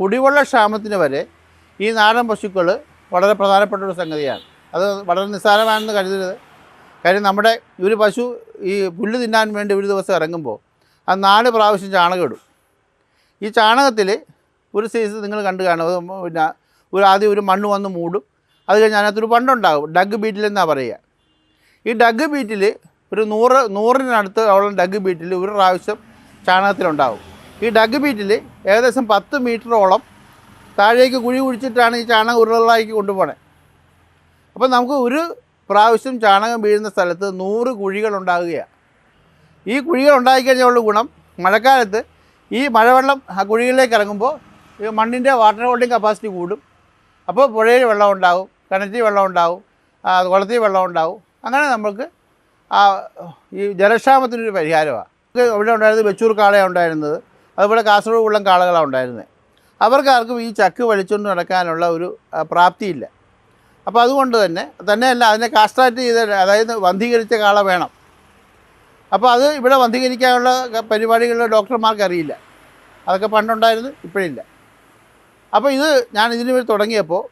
കുടിവെള്ള ക്ഷാമത്തിന് വരെ ഈ നാടൻ പശുക്കൾ വളരെ പ്രധാനപ്പെട്ട ഒരു സംഗതിയാണ്. അത് വളരെ നിസ്സാരമാണെന്ന് കരുതരുത്. കാര്യം നമ്മുടെ ഒരു പശു ഈ പുല്ല് തിന്നാൻ വേണ്ടി ഒരു ദിവസം ഇറങ്ങുമ്പോൾ അത് 4 പ്രാവശ്യം ചാണകം ഇടും. ഈ ചാണകത്തിൽ ഒരു സൈസ് നിങ്ങൾ കണ്ടു കാണും, പിന്നെ ആദ്യം ഒരു മണ്ണ് വന്ന് മൂടും. അത് കഴിഞ്ഞ് അതിനകത്തൊരു പണ്ടുണ്ടാകും, ഡഗ് ബീറ്റിൽ എന്നാണ് പറയുക. ഈ ഡഗ് ബീറ്റിൽ ഒരു 100-100-നടുത്ത് ഉള്ള ഡഗ് ബീറ്റിൽ ഒരു പ്രാവശ്യം ചാണകത്തിലുണ്ടാകും. ഈ ഡഗ് ബീറ്റിൽ ഏകദേശം 10 മീറ്ററോളം താഴേക്ക് കുഴി കുഴിച്ചിട്ടാണ് ഈ ചാണകം ഉരുളാക്കി കൊണ്ടുപോകണേ. അപ്പം നമുക്ക് ഒരു പ്രാവശ്യം ചാണകം വീഴുന്ന സ്ഥലത്ത് 100 കുഴികളുണ്ടാകുകയാണ്. ഈ കുഴികൾ ഉണ്ടായിക്കഴിഞ്ഞുള്ള ഗുണം, മഴക്കാലത്ത് ഈ മഴവെള്ളം ആ കുഴികളിലേക്ക് ഇറങ്ങുമ്പോൾ ഈ മണ്ണിൻ്റെ വാട്ടർ ഹോൾഡിങ് കപ്പാസിറ്റി കൂടും. അപ്പോൾ പുഴയിൽ വെള്ളം ഉണ്ടാകും, കിണറ്റിൽ വെള്ളം ഉണ്ടാകും, കുളത്തിൽ വെള്ളം ഉണ്ടാകും. അങ്ങനെ നമുക്ക് ഈ ജലക്ഷാമത്തിനൊരു പരിഹാരമാണ്. ഇവിടെ ഉണ്ടായിരുന്നത് വെച്ചൂർ കാളയാണ് ഉണ്ടായിരുന്നത്, അതുപോലെ കാസർഗോഡ് കുള്ളം കാളകളാണ് ഉണ്ടായിരുന്നത്. അവർക്കാർക്കും ഈ ചക്ക് വലിച്ചുകൊണ്ട് നടക്കാനുള്ള ഒരു പ്രാപ്തിയില്ല. അപ്പോൾ അതുകൊണ്ട് തന്നെയല്ല അതിനെ കാസ്ട്രേറ്റ് ചെയ്ത്, അതായത് വന്ധീകരിച്ച കാള വേണം. അപ്പോൾ അത് ഇവിടെ വന്ധീകരിക്കാനുള്ള പരിപാടികളിൽ ഡോക്ടർമാർക്ക് അറിയില്ല. അതൊക്കെ പണ്ടുണ്ടായിരുന്നു, ഇപ്പോഴില്ല. അപ്പോൾ ഞാൻ ഇതിന് വേണ്ടി തുടങ്ങിയപ്പോൾ